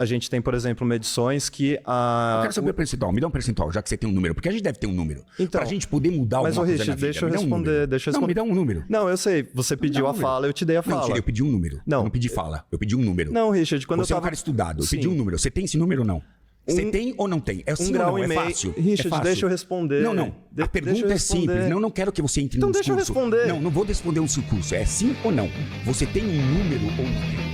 a gente tem, por exemplo, medições que Eu quero saber o percentual. Me dá um percentual, já que você tem um número. Porque a gente deve ter um número. Então, pra gente poder mudar alguma coisa Richard, na vida. deixa eu responder. Não, me dá um número. Não, eu sei. Você pediu a fala, eu te dei a fala. Não, eu pedi um número. Não. Eu não pedi fala. Eu pedi um número. Não, Richard, quando você eu tava... é um cara estudado. Eu Sim. pedi um número. Você tem esse número ou não? Você tem ou não tem? É sim grau ou não? e meio. É fácil. Richard, é fácil. deixa eu responder. Não. A pergunta é simples. Não quero que você entre num discurso. Então deixa eu responder. Não vou responder um discurso. É sim ou não? Você tem um número ou não tem?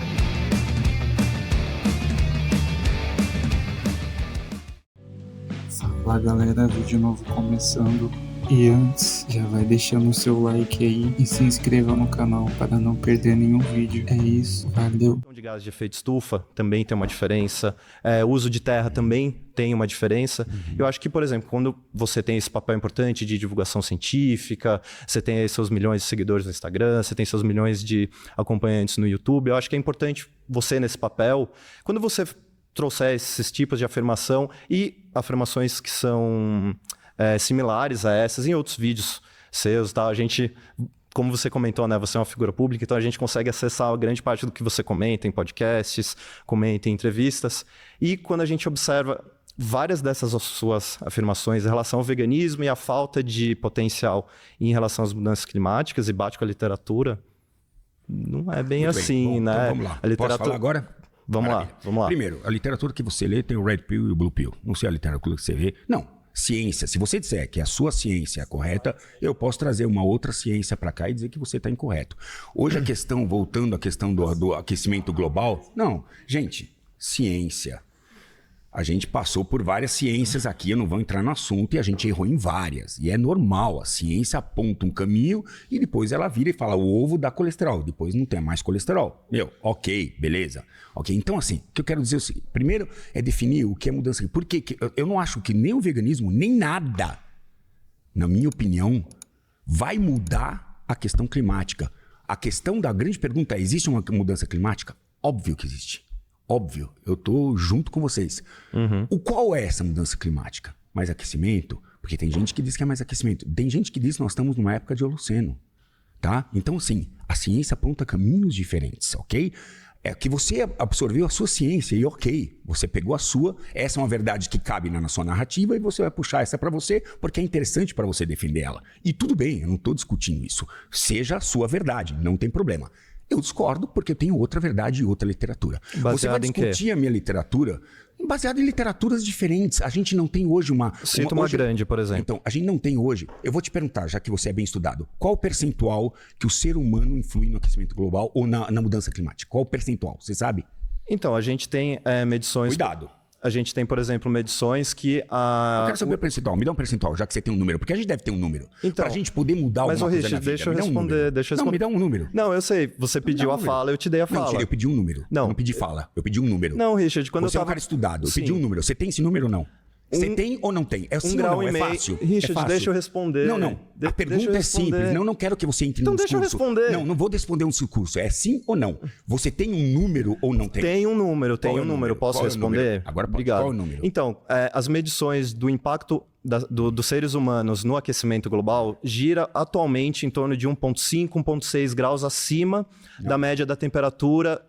Fala galera, vídeo novo começando. E antes, já vai deixando o seu like aí e se inscreva no canal para não perder nenhum vídeo. É isso, valeu. De gás de efeito estufa também tem uma diferença. O uso de terra também tem uma diferença. Eu acho que, por exemplo, quando você tem esse papel importante de divulgação científica, você tem aí seus milhões de seguidores no Instagram, você tem seus milhões de acompanhantes no YouTube, eu acho que é importante você nesse papel, quando você trouxer esses tipos de afirmação e afirmações que são similares a essas em outros vídeos seus, tá? A gente, como você comentou, né? Você é uma figura pública, então a gente consegue acessar a grande parte do que você comenta em podcasts, comenta em entrevistas. E quando a gente observa várias dessas suas afirmações em relação ao veganismo e a falta de potencial em relação às mudanças climáticas e bate com a literatura, não é bem Muito assim, bem. Bom, né? Então vamos lá. A literatura... Posso falar agora? Vamos lá. Primeiro, a literatura que você lê tem o Red Pill e o Blue Pill. Não sei a literatura que você vê. Não. Ciência. Se você disser que a sua ciência é correta, eu posso trazer uma outra ciência para cá e dizer que você está incorreto. Hoje a questão, voltando à questão do aquecimento global, não. Gente, ciência. A gente passou por várias ciências aqui, eu não vou entrar no assunto, e a gente errou em várias. E é normal, a ciência aponta um caminho e depois ela vira e fala, o ovo dá colesterol, depois não tem mais colesterol. Ok, beleza. Ok, então assim, o que eu quero dizer é o seguinte, primeiro é definir o que é mudança. Porque eu não acho que nem o veganismo, nem nada, na minha opinião, vai mudar a questão climática. A questão da grande pergunta é, existe uma mudança climática? Óbvio que existe. Óbvio, eu tô junto com vocês. Qual é essa mudança climática? Mais aquecimento? Porque tem gente que diz que é mais aquecimento. Tem gente que diz que nós estamos numa época de Holoceno. Tá? Então, sim, a ciência aponta caminhos diferentes, ok? É que você absorveu a sua ciência e ok, você pegou a sua, essa é uma verdade que cabe na sua narrativa e você vai puxar essa para você porque é interessante para você defender ela. E tudo bem, eu não estou discutindo isso. Seja a sua verdade, não tem problema. Eu discordo porque eu tenho outra verdade e outra literatura. Você vai discutir a minha literatura baseado em literaturas diferentes. A gente não tem hoje uma... Cita uma grande, por exemplo. Então, a gente não tem hoje... Eu vou te perguntar, já que você é bem estudado, qual o percentual que o ser humano influi no aquecimento global ou na mudança climática? Qual o percentual? Você sabe? Então, a gente tem medições... Cuidado. A gente tem, por exemplo, medições que... Eu quero saber o percentual. Me dá um percentual, já que você tem um número. Porque a gente deve ter um número. Então, pra gente poder mudar alguma coisa Richard, na vida. deixa eu responder. Não, me dá um número. Não, eu sei. Você pediu a fala, eu te dei a fala. Não, eu pedi um número. Não. Eu não pedi fala. Eu pedi um número. Não, Richard, quando você eu tava... é um cara estudado. Eu Sim. pedi um número. Você tem esse número ou não? Você tem ou não tem? É sim grau ou não? e meio. É fácil. Richard, é fácil. deixa eu responder. Não. A pergunta é simples. Não quero que você entre num discurso. Então deixa eu responder. Não vou responder um discurso. É sim ou não? Você tem um número ou não tem? Tem um número, Posso responder? Agora pode. Obrigado. Qual é o número? Então, as medições do impacto dos seres humanos no aquecimento global gira atualmente em torno de 1,5, 1,6 graus acima da média da temperatura.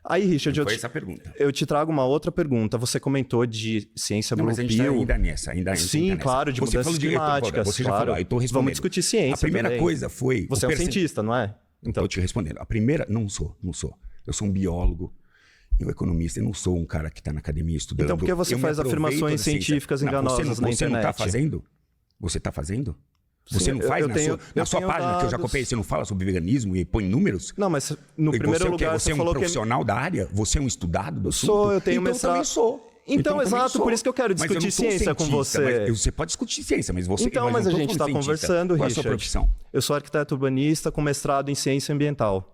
Aí, Richard, essa pergunta. Eu te trago uma outra pergunta. Você comentou de ciência Blue Pill. Mas a gente está ainda nessa. Sim, claro, de mudanças climáticas. Você já claro. falou, eu estou respondendo. Vamos discutir ciência. A primeira também. coisa foi... Você é um cientista, não é? Então, estou te respondendo. A primeira... Não sou. Eu sou um biólogo. Eu economista, eu não sou um cara que está na academia estudando. Então por que você faz afirmações científicas enganosas na internet? Você não está fazendo? Você está fazendo? Você não faz na sua página que eu já copiei, você não fala sobre veganismo e põe números? Não, mas no primeiro lugar você é um profissional da área? Você é um estudado do assunto? Sou, eu tenho mestrado. Eu também sou. Então exato, por isso que eu quero discutir ciência com você. Você pode discutir ciência, mas você... Então, mas a gente está conversando, Richard. Qual é a sua profissão? Eu sou arquiteto urbanista com mestrado em ciência ambiental.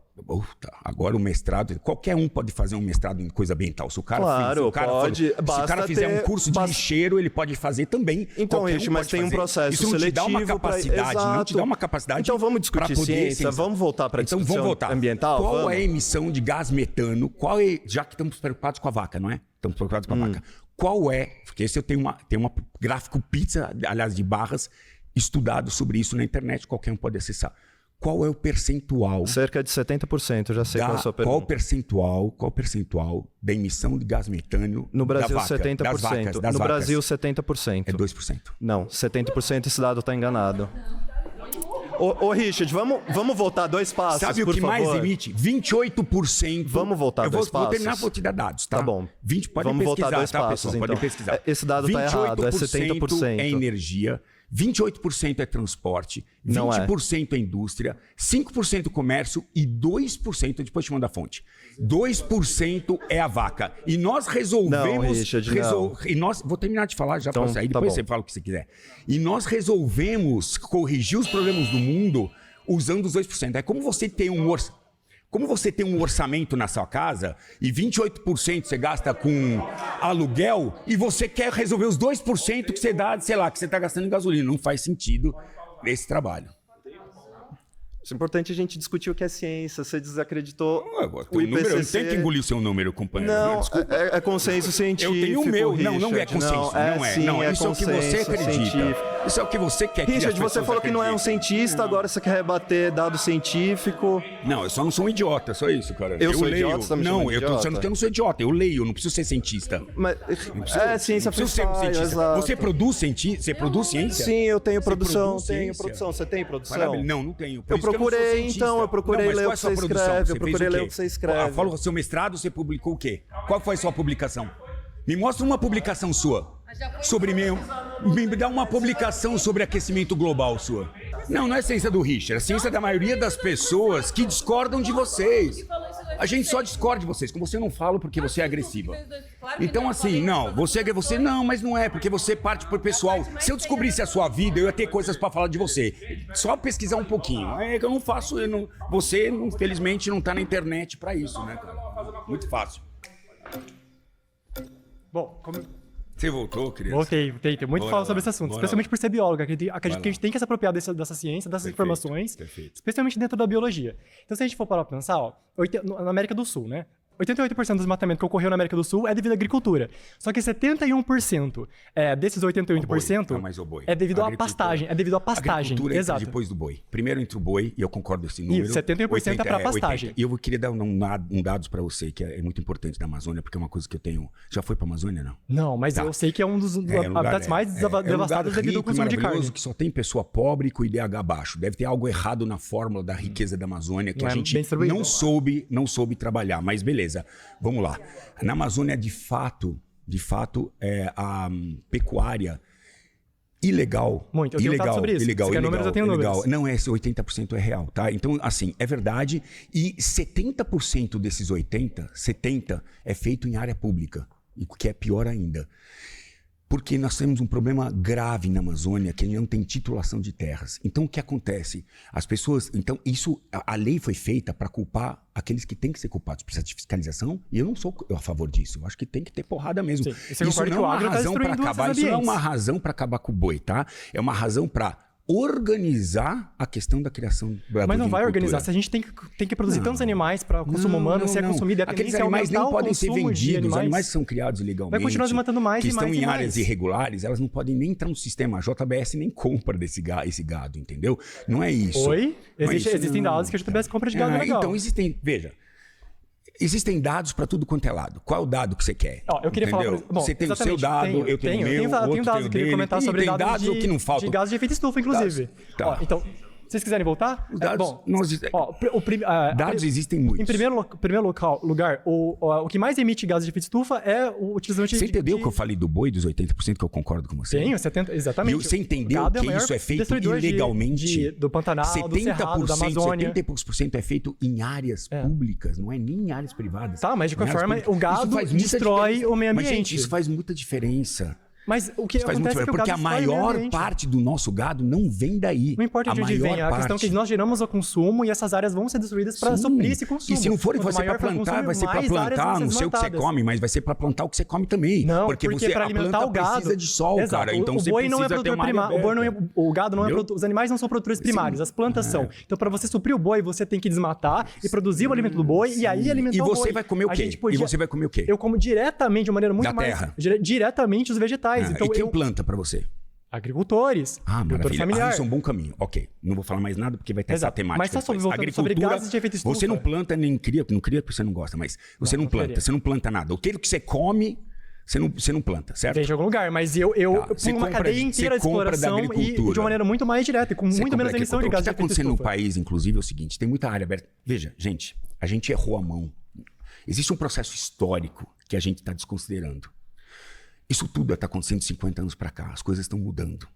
Agora o mestrado, qualquer um pode fazer um mestrado em coisa ambiental. Se o cara, pode. Se o cara fizer um curso de lixeiro, ele pode fazer também. Então, Richard, mas tem um processo seletivo. Isso não te dá uma capacidade, não te dá uma capacidade. Então vamos discutir ciência, vamos voltar para a discussão ambiental. Qual é a emissão de gás metano? Já que estamos preocupados com a vaca, não é? Estamos preocupados com a vaca. Qual é? Porque esse eu tenho uma gráfico pizza, aliás, de barras, estudado sobre isso na internet, qualquer um pode acessar. qual é o percentual? Cerca de 70%, já sei qual é a sua pergunta. Qual o percentual da emissão de gás metâneo no Brasil, da vaca, 70%. das vacas, no vacas? Brasil, 70%. É 2%. Não, 70% esse dado está enganado. Ô, Richard, vamos voltar 2 passos, Sabe por o que favor? mais emite? 28%. Vamos voltar 2 passos. Vou terminar, vou te dar dados, tá? Tá bom. Podem Vamos pesquisar, voltar 2 tá, passos, pessoal? então. Podem pesquisar. Esse dado está errado, é 70%. É energia, 28% é transporte, Não 20% é indústria, 5% comércio e 2%, depois te mando a fonte, 2% é a vaca. E nós resolvemos... Não, Richard, não. E nós, vou terminar de falar já Então, para sair, tá depois bom. você fala o que você quiser. E nós resolvemos corrigir os problemas do mundo usando os 2%. É como você tem um orçamento na sua casa e 28% você gasta com aluguel e você quer resolver os 2% que você dá, sei lá, que você está gastando em gasolina. Não faz sentido esse trabalho. É importante a gente discutir o que é ciência. Você desacreditou O IPCC... Eu não tenho que engolir o seu número, companheiro. Não, é consenso científico. Eu tenho o meu. Richard. Não é consenso. Não é. Isso é o que você acredita. Científico. Isso é o que você quer que Richard, as você pessoas falou que não é um acreditem. cientista, agora você quer rebater dado científico. Não, eu só não sou um idiota, só isso, cara. Eu sou leio. idiota, você tá me não, chamando de eu tô idiota? dizendo que eu não sou idiota. Eu leio, não preciso ser cientista. Mas, ciência Não preciso ser um freestyle, cientista. exato. Você produz ciência? Você produz ciência? Sim, eu tenho Você produção, produz tenho ciência? produção. Você tem produção? Maravilha. Não tenho. Por Eu isso que não sou procurei, cientista. então, eu procurei Não, mas ler qual o é a que sua você produção? escreve, eu Você fez procurei o ler quê? o que você escreve. Fala o seu mestrado, você publicou o quê? Qual foi a sua publicação? Me mostra uma publicação sua. Sobre me dá uma publicação sobre aquecimento global sua. Não é ciência do Richard, é ciência da maioria das pessoas que discordam de vocês. A gente só discorda de vocês. Com você eu não falo porque você é agressiva. Então assim, não, você não, mas não é, porque você parte pro pessoal. Se eu descobrisse a sua vida, eu ia ter coisas pra falar de você. Só pesquisar um pouquinho. É que eu não faço, você infelizmente não tá na internet pra isso, né, cara? Muito fácil. Bom, Você voltou, criança? voltei. Tem muito Bora falar lá, sobre esse assunto, bora especialmente lá. por ser bióloga. Acredito que a gente tem que se apropriar dessa ciência, dessas Perfeito, informações, perfeito. especialmente dentro da biologia. Então, se a gente for parar pra pensar, ó, na América do Sul, né? 88% do desmatamento que ocorreu na América do Sul é devido à agricultura. Só que 71% desses 88% mais o boi. é devido à Agricultura. pastagem. É devido à pastagem. Agricultura entra Exato. depois do boi. Primeiro entra o boi, e eu concordo com esse número. Isso, 71% é pra pastagem. 80. E eu queria dar um dados para você, que é muito importante da Amazônia, porque é uma coisa que eu tenho... Já foi pra Amazônia, não? Não, mas Tá. eu sei que é um dos habitats mais devastados devido ao consumo de carne. Que só tem pessoa pobre com IDH baixo. Deve ter algo errado na fórmula da riqueza da Amazônia que Não a é gente bem distribuído. não soube trabalhar. Mas beleza, vamos lá. Na Amazônia, de fato, a pecuária ilegal. Muito, eu tenho dados sobre isso. Ilegal, Se quer números, eu tenho números. Não, esse 80% é real, tá? Então, assim, é verdade. E 70% desses 70% é feito em área pública. E o que é pior ainda. Porque nós temos um problema grave na Amazônia, que não tem titulação de terras. Então, o que acontece? As pessoas... Então, a lei foi feita para culpar aqueles que têm que ser culpados. Precisa de fiscalização, e eu não sou a favor disso. Eu acho que tem que ter porrada mesmo. Sim, você Isso concorda não que o é uma agro tá razão para destruindo acabar. esses Isso não é ambientes. uma razão para acabar com o boi, tá? É uma razão para organizar a questão da criação da Mas não vai bovinicultura. organizar. Se a gente tem que produzir tantos animais para consumo humano, se é consumir, Aqueles dependência é animais nem aumentar o podem ser consumo de vendidos. Os animais. animais que são criados ilegalmente, Vai continuar desmatando mais que e estão mais em e áreas mais. irregulares, elas não podem nem entrar no sistema. A JBS nem compra esse gado, entendeu? Não é isso. Oi? Não é isso, Existem não. dados que a JBS compra de gado legal. Então, existem dados para tudo quanto é lado. Qual é o dado que você quer? Ó, eu queria entendeu? falar... Bom, você tem o seu exatamente, dado, eu tenho o meu, outro tenho dados, eu queria dele. comentar sobre tem dados de, que não faltam. de gases de efeito estufa, inclusive. Tá. Ó, então, se vocês quiserem voltar... Os dados, bom, nós, ó, dados existem muitos. Em primeiro lugar, o que mais emite gases de efeito estufa é o utilizante Você entendeu que eu falei do boi dos 80% que eu concordo com você? Tenho, 70%, exatamente. E você entendeu Gado que o maior isso é feito destruidor ilegalmente? do Pantanal, do Cerrado, da Amazônia. 70% é feito em áreas públicas, não é nem em áreas privadas. Tá, mas de qualquer Em áreas forma, públicas. o gado Isso faz muita destrói diferença. o meio Mas, ambiente. gente, isso faz muita diferença. Mas o que Isso faz muita acontece é que o diferença, porque gado a destrói o meio maior ambiente. parte do nosso gado não vem daí. Não importa de onde vem, a questão é que nós geramos o consumo e essas áreas vão ser destruídas para suprir esse consumo. E se não for, vai ser para plantar, vai ser para plantar, não sei o que você come, mas vai ser para plantar o que você come também. Não, porque você, para alimentar o gado precisa de sol, exato, cara. Então o você boi não é precisa ter produtor uma área primário, o gado não é Entendeu? os animais não são produtores primários, as plantas são. Então para você suprir o boi, você tem que desmatar e produzir o alimento do boi e aí alimentar o boi. E você vai comer o quê? E você vai comer o quê? Eu como diretamente, de uma maneira muito Da mais terra. diretamente os vegetais. Então e quem planta para você? Agricultores, agricultor maravilha. familiar. Isso é um bom caminho. Ok, não vou falar mais nada porque vai ter essa Exato. temática. Mas só depois. voltando sobre gases de efeito estufa. Você não planta nem cria, não cria porque você não gosta, mas você não planta, faria. você não planta nada. Aquilo que você come, você não planta, certo? Vem de algum lugar, mas eu Você ponho uma compra- cadeia inteira de você compra da exploração e de agricultura. uma maneira muito mais direta, e com muito menos emissão de O que gases de está efeito acontecendo no estufa. país, inclusive, é o seguinte: tem muita área aberta. Veja, gente, a gente errou a mão. Existe um processo histórico que a gente está desconsiderando. Isso tudo está acontecendo de 50 anos para cá. As coisas estão mudando.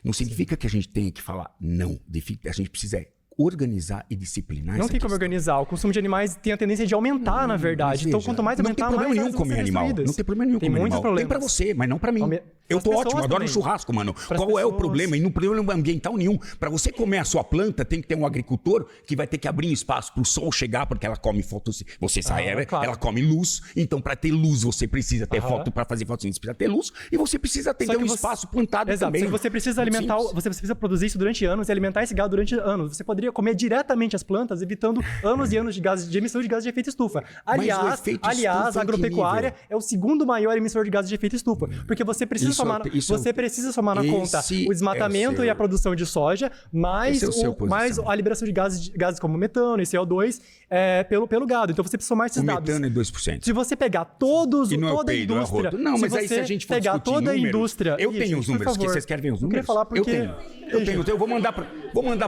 Não significa que a gente tenha que falar não. A gente precisa organizar e disciplinar Não essa tem como questão. organizar. O consumo de animais tem a tendência de aumentar, na verdade. Mas Então, veja, quanto mais não aumentar, tem problema mais nenhum áreas vão comer ser animal. destruídas. Não tem problema nenhum Tem comer muitos animal. problemas. Tem pra você, mas não pra mim. Eu Pras tô pessoas ótimo, adoro um também. churrasco, mano. Pras Qual é o pessoas. problema? E não tem problema ambiental nenhum. Pra você comer a sua planta, tem que ter um agricultor que vai ter que abrir um espaço pro sol chegar, porque ela come fotossíntese. Você sai, claro. ela come luz. Então, pra ter luz, você precisa ter foto. Pra fazer fotossíntese, precisa ter luz. E você precisa ter Só um que espaço plantado Exato. também. Você precisa Muito alimentar, simples. você precisa produzir isso durante anos e alimentar esse gado durante anos. Você poderia comer diretamente as plantas, evitando anos e anos de emissão de gases de efeito estufa. Aliás, efeito estufa a em que agropecuária nível? é o segundo maior emissor de gases de efeito estufa, porque você precisa somar na conta o desmatamento e a produção de soja, mais a liberação de gases como metano e CO2 pelo gado. Então você precisa somar esses O dados. metano é 2%. Se você pegar toda a indústria... Não, mas aí se a gente for pegar discutir toda a números, indústria... eu tenho os por números, favor. vocês querem ver os Eu queria números? falar porque... Eu tenho, eu vou mandar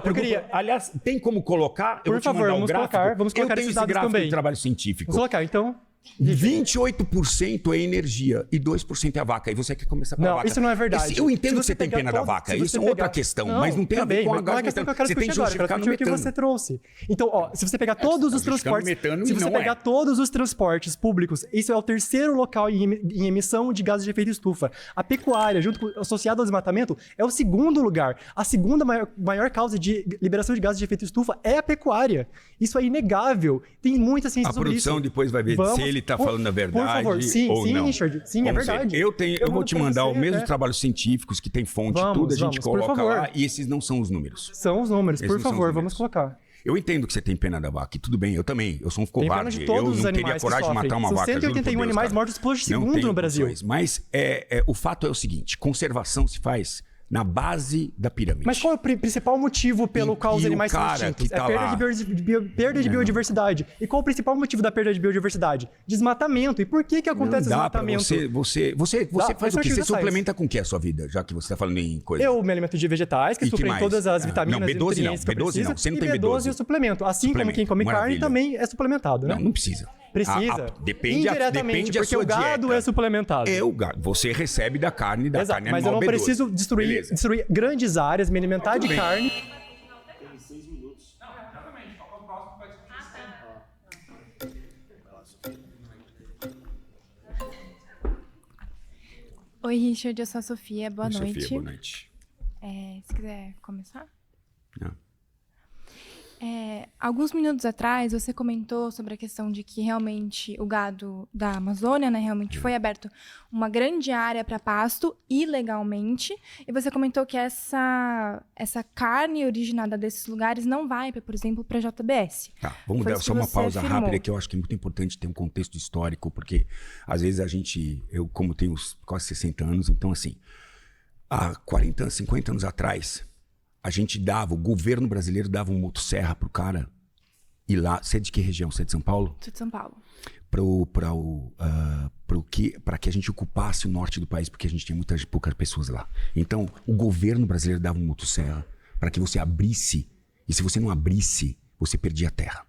para o grupo. Aliás, tem como colocar? Eu Por vou te favor, mandar vamos o gráfico. vamos colocar eu tenho esses esse dados gráfico também. de trabalho científico. Vamos colocar, então... 28% é energia e 2% é a vaca. E você quer começar pela Não, vaca. isso não é verdade. Eu entendo Se que você tem pegar pena da todos- vaca. se Isso você é outra pegar- questão. Mas não tem a ver também, com a mas não é a questão que eu quero Você tem que discutir agora. Eu justificar quero no discutir o que metano. você trouxe. Então, ó, se você pegar todos os justificar no transportes... metano Se e você não pegar todos os transportes públicos, isso é o terceiro local em emissão de gases de efeito estufa. A pecuária, associada ao desmatamento, é o segundo lugar. A segunda maior causa de liberação de gases de efeito estufa é a pecuária. Isso é inegável. Tem muita ciência A sobre isso. produção depois vai ver se ele está falando a verdade por favor, sim, ou não. Richard, sim, é Vamos ver. verdade. Eu vou mando te pra mandar você, os mesmos né? trabalhos científicos que tem fonte, Vamos, tudo a gente por coloca favor. lá e esses não são os números. São os números, Esses por não são os favor, números. vamos colocar. Eu entendo que você tem pena da vaca, e tudo bem, eu também. Eu sou um Tem pena covarde. de Eu todos os não teria animais que coragem de sofrem. matar uma São vaca. juro por 181 Deus, animais cara. mortos por Não segundo tenho no Brasil. condições. Mas o fato é o seguinte: conservação se faz na base da pirâmide. Mas qual é o principal motivo pelo qual os e o animais são cara extintos? que tá É perda lá- perda de biodiversidade. E qual é o principal motivo da perda de biodiversidade? Desmatamento. E por que acontece Não dá pra desmatamento? você Dá, faz o esse quê? artigo Você da suplementa com o que a sua vida, já que você tá falando em coisa? Eu me alimento de vegetais, que E que suprem mais? todas as Ah, vitaminas não, e B12 não, nutrientes que eu B12 não, preciso. você não E tem B12 eu suplemento. Assim como quem come carne maravilha. também é suplementado, né? Não precisa. Precisa. Depende indiretamente, da porque sua o gado dieta. é suplementado. O gado. Você recebe da carne, Exato, carne mas eu animal não B12. preciso destruir grandes áreas, me alimentar de carne. Oi, Richard, eu sou a Sofia. Boa Oi, noite. Sofia, boa noite. Se quiser começar. Não. Alguns minutos atrás, você comentou sobre a questão de que realmente o gado da Amazônia, né, realmente foi aberto uma grande área para pasto ilegalmente. E você comentou que essa carne originada desses lugares não vai, por exemplo, para a JBS. Tá, vamos Foi dar isso só que uma você pausa afirmou. rápida, que eu acho que é muito importante ter um contexto histórico, porque às vezes eu como tenho quase 60 anos, então assim, há 40, 50 anos atrás, o governo brasileiro dava um motosserra pro cara ir lá. Você é de que região? Você é de São Paulo? Sou de São Paulo. Para que a gente ocupasse o norte do país, porque a gente tinha poucas pessoas lá. Então, o governo brasileiro dava um motosserra para que você abrisse, e se você não abrisse, você perdia a terra.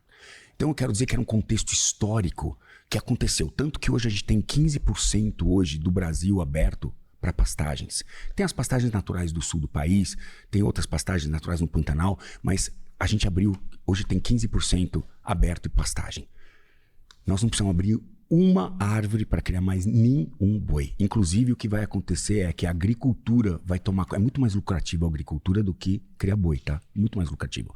Então, eu quero dizer que era um contexto histórico que aconteceu. Tanto que hoje a gente tem 15% hoje do Brasil aberto para pastagens. Tem as pastagens naturais do sul do país, tem outras pastagens naturais no Pantanal, mas a gente abriu, hoje tem 15% aberto e pastagem. Nós não precisamos abrir uma árvore para criar mais nenhum boi. Inclusive, o que vai acontecer é que a agricultura vai tomar... É muito mais lucrativo a agricultura do que criar boi, tá? Muito mais lucrativo.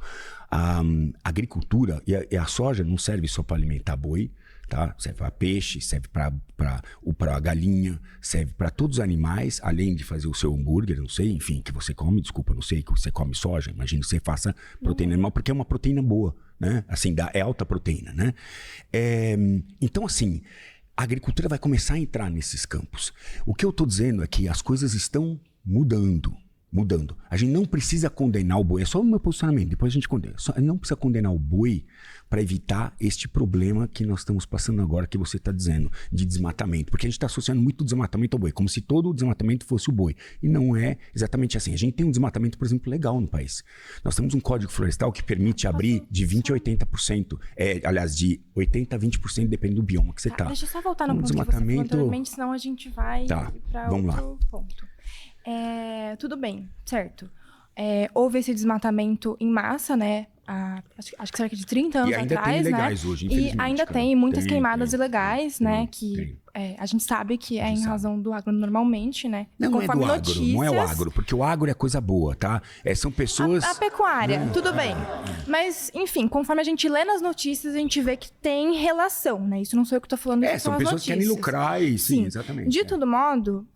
A agricultura e a soja não serve só para alimentar boi, tá? Serve para peixe, serve para galinha, serve para todos os animais, além de fazer o seu hambúrguer, não sei, enfim, que você come, desculpa, não sei, que você come soja, imagino que você faça proteína animal, porque é uma proteína boa, né? Assim, é alta proteína, né? Então, assim, a agricultura vai começar a entrar nesses campos. O que eu estou dizendo é que as coisas estão mudando. mudando. A gente não precisa condenar o boi, é só o meu posicionamento, depois a gente condena. A gente não precisa condenar o boi para evitar este problema que nós estamos passando agora, que você está dizendo, de desmatamento. Porque a gente está associando muito o desmatamento ao boi, como se todo o desmatamento fosse o boi. E não é exatamente assim. A gente tem um desmatamento, por exemplo, legal no país. Nós temos um código florestal que permite abrir de 20% a 80%. Aliás, de 80% a 20%, depende do bioma que você está. Deixa eu só voltar no ponto que você falou anteriormente, senão a gente vai para outro ponto. Tudo bem, certo. Houve esse desmatamento em massa, né? Acho que cerca de 30 anos atrás, tem ilegais, né? hoje, E ainda tem muitas queimadas ilegais, né? Que a gente sabe que é em razão do agro normalmente, né? Não é do agro, não é o agro, porque o agro é coisa boa, tá? São pessoas... A pecuária, tudo bem. Mas, enfim, conforme a gente lê nas notícias, a gente vê que tem relação, né? Isso não sou eu que tô falando, isso são pessoas que querem lucrar e sim, exatamente. De todo modo,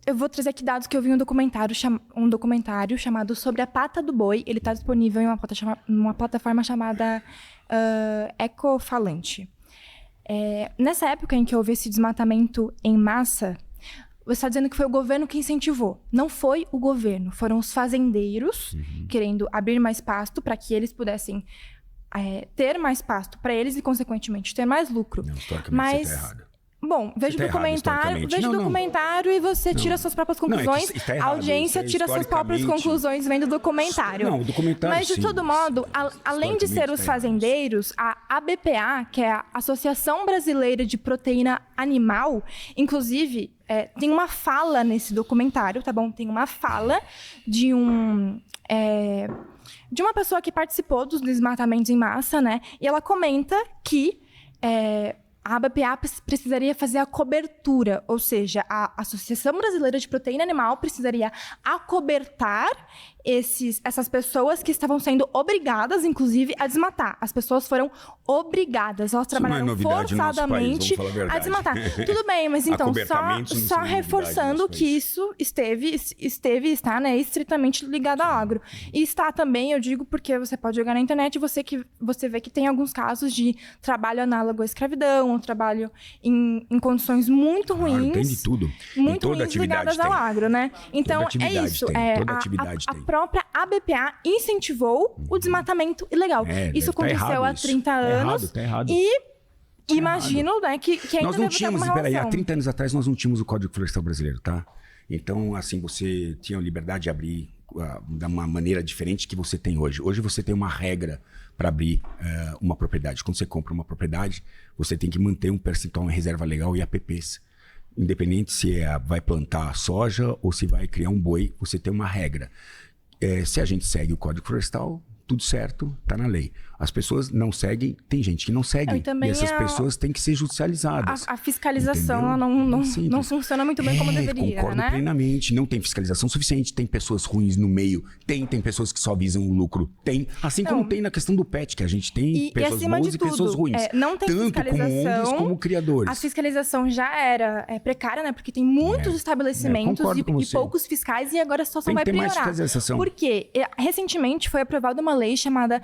eu vou trazer aqui dados que eu vi em um documentário chamado Sobre a Pata do Boi. Ele está disponível em uma plataforma chamada Ecofalante. Nessa época em que houve esse desmatamento em massa, você está dizendo que foi o governo que incentivou. Não foi o governo, foram os fazendeiros querendo abrir mais pasto para que eles pudessem ter mais pasto para eles e, consequentemente, ter mais lucro. Não, historicamente mas você tá errado. Bom, veja o documentário e você tira suas próprias conclusões. Tá errado, a audiência tira suas próprias conclusões vendo o documentário. Não, o documentário Mas, de todo modo, além de ser os fazendeiros, a ABPA, que é a Associação Brasileira de Proteína Animal, inclusive, tem uma fala nesse documentário, tá bom? Tem uma fala de uma pessoa que participou dos desmatamentos em massa, né? E ela comenta que a ABPA precisaria fazer a cobertura, ou seja, a Associação Brasileira de Proteína Animal precisaria acobertar essas pessoas que estavam sendo obrigadas, inclusive, a desmatar. As pessoas foram obrigadas, elas trabalharam forçadamente a desmatar. Tudo bem, mas então, só reforçando que isso está, né, estritamente ligado ao agro. E está também, eu digo, porque você pode jogar na internet e você vê que tem alguns casos de trabalho análogo à escravidão, um trabalho em condições muito ruins. Tem de tudo. Muito ruins ligadas ao agro, né? Então, é isso. A própria ABPA incentivou o desmatamento ilegal. Isso aconteceu há 30 anos. Tá errado. E imagino, né, que ainda nós não deve ter alguma tínhamos, relação. há 30 anos atrás nós não tínhamos o Código Florestal Brasileiro, tá? Então, assim, você tinha a liberdade de abrir de uma maneira diferente que você tem hoje. Hoje você tem uma regra para abrir uma propriedade. Quando você compra uma propriedade, você tem que manter um percentual em reserva legal e APPs. Independente se vai plantar soja ou se vai criar um boi, você tem uma regra. Se a gente segue o Código Florestal, tudo certo, tá na lei. As pessoas não seguem, tem gente que não segue. E essas pessoas têm que ser judicializadas. A fiscalização ela não funciona muito bem como deveria, concordo né? plenamente. Não tem fiscalização suficiente, tem pessoas ruins no meio, tem pessoas que só visam o lucro, tem. Assim como tem na questão do pet, que a gente tem pessoas boas e pessoas ruins. Não tem tanto como ONGs como criadores. A fiscalização já era precária, né? Porque tem muitos estabelecimentos e poucos fiscais e agora a situação vai piorar. Porque recentemente foi aprovada uma lei chamada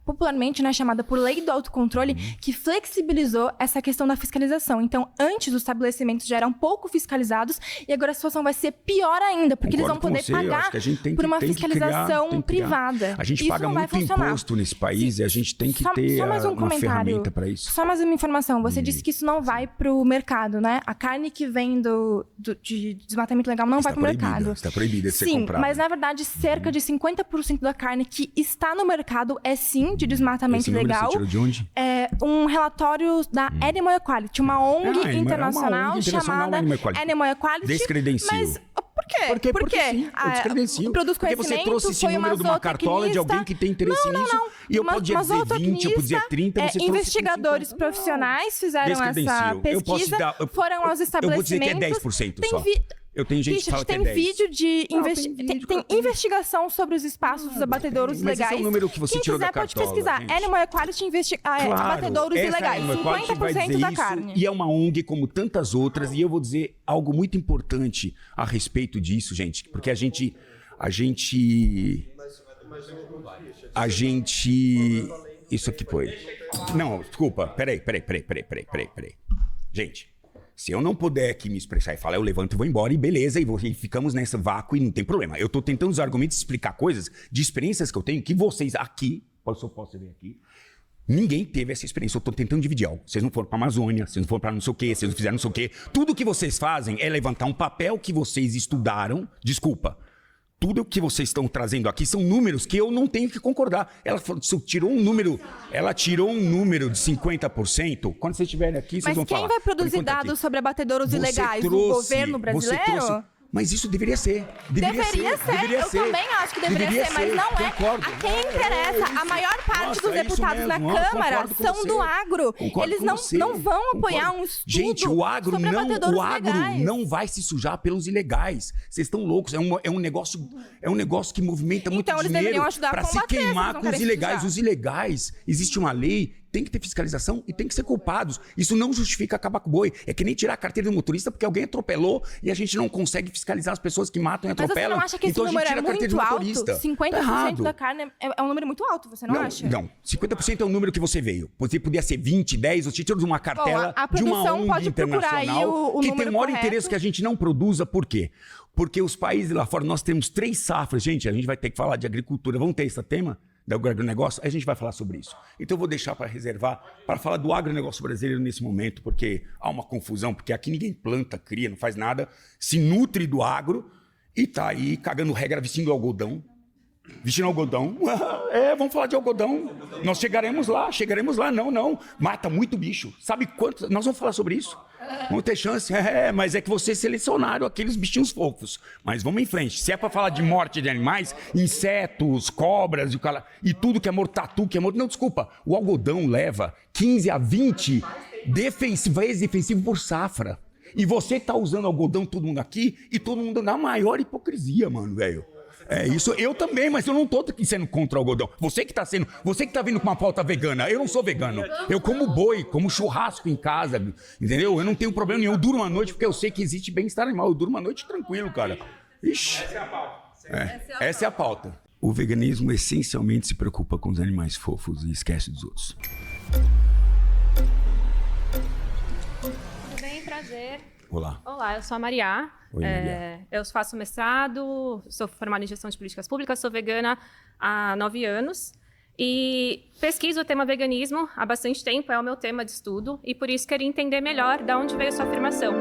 popularmente, né, chamada por Lei do Autocontrole, que flexibilizou essa questão da fiscalização. Então, antes os estabelecimentos já eram pouco fiscalizados e agora a situação vai ser pior ainda, porque eles vão poder pagar por uma fiscalização privada. A gente paga muito imposto nesse país e a gente tem que ter uma ferramenta para isso. Só mais uma informação. Você disse que isso não vai para o mercado, né? A carne que vem de desmatamento legal não vai para o mercado. Está proibida de ser comprada. Mas, na verdade, cerca de 50% da carne que está no mercado é sim de desmatamento ilegal. Você tirou de onde? É um relatório da Animal Equality, uma ONG internacional chamada Animal Equality. Descredencio. Mas por quê? Porque sim, eu descredencio. Produz porque você trouxe esse número de uma cartola de alguém que tem interesse nisso. E eu podia dizer 20, eu podia dizer 30, você trouxe investigadores profissionais fizeram essa pesquisa, foram aos estabelecimentos. Eu vou dizer que é 10% só. Eu tenho gente que fala que é 10. Vídeo de tem investigação sobre os espaços dos abatedouros mas legais. Esse é o número que você tirou da cartola, pode pesquisar. Gente. Animal Equality abatedouros ilegais. 50% da carne. E é uma ONG como tantas outras. E eu vou dizer algo muito importante a respeito disso, gente. Porque a gente... Isso aqui foi... Não, desculpa. Peraí. Gente... Se eu não puder aqui me expressar e falar, eu levanto e vou embora, e beleza, e ficamos nesse vácuo e não tem problema. Eu tô tentando usar argumentos e explicar coisas de experiências que eu tenho, que vocês aqui, posso ver aqui, ninguém teve essa experiência. Eu tô tentando dividir algo. Vocês não foram pra Amazônia, vocês não foram pra não sei o quê, vocês não fizeram não sei o quê. Tudo que vocês fazem é levantar um papel que vocês estudaram, tudo que vocês estão trazendo aqui são números que eu não tenho que concordar. Ela tirou um número de 50%. Quando vocês estiverem aqui, vocês vão falar. Mas quem vai produzir dados sobre abatedouros ilegais? O governo brasileiro? Mas isso deveria ser. Deveria ser. Eu também acho que deveria ser, mas não é. Concordo. A quem interessa, a maior parte dos deputados na Câmara são do agro. Eles não vão apoiar um estudo. Gente, o agro sobre abatedouros ilegais. não vai se sujar pelos ilegais. Vocês estão loucos. É um negócio que movimenta muito então, dinheiro para se queimar com os ilegais. Os ilegais, existe uma lei. Tem que ter fiscalização e tem que ser culpados. Isso não justifica acabar com o boi. É que nem tirar a carteira do motorista porque alguém atropelou e a gente não consegue fiscalizar as pessoas que matam e atropelam. Mas você não acha que esse número é muito alto? 50% da carne é um número muito alto, você não acha? Não, 50% é o número que você veio. Você podia ser 20, 10, você tirou de uma cartela de uma ONG internacional que tem o maior interesse que a gente não produza. Por quê? Porque os países lá fora, nós temos 3 safras. Gente, a gente vai ter que falar de agricultura. Vamos ter esse tema? Do agronegócio, a gente vai falar sobre isso. Então eu vou deixar para reservar, para falar do agronegócio brasileiro nesse momento, porque há uma confusão, porque aqui ninguém planta, cria, não faz nada, se nutre do agro e tá aí cagando regra vestindo algodão. Vamos falar de algodão. Nós chegaremos lá, não. Mata muito bicho. Sabe quanto? Nós vamos falar sobre isso. Vamos ter chance. Mas é que vocês selecionaram aqueles bichinhos fofos. Mas vamos em frente. Se é para falar de morte de animais, insetos, cobras e tudo que é morto, tatu que é morto. Não, desculpa. O algodão leva 15 a 20 vezes defensivo por safra. E você tá usando algodão, todo mundo aqui, e todo mundo na maior hipocrisia, mano, velho. É isso, eu também, mas eu não tô sendo contra o algodão. Você que tá vindo com uma pauta vegana. Eu não sou vegano. Eu como boi, como churrasco em casa, entendeu? Eu não tenho problema nenhum. Eu durmo à noite porque eu sei que existe bem-estar animal. Eu durmo à noite tranquilo, cara. Ixi. Essa é a pauta. O veganismo essencialmente se preocupa com os animais fofos e esquece dos outros. Tudo bem, prazer. Olá, eu sou a Maria. Oi, Maria. Eu faço mestrado, sou formada em gestão de políticas públicas, sou vegana há 9 anos e pesquiso o tema veganismo há bastante tempo, é o meu tema de estudo e por isso queria entender melhor de onde veio a sua afirmação.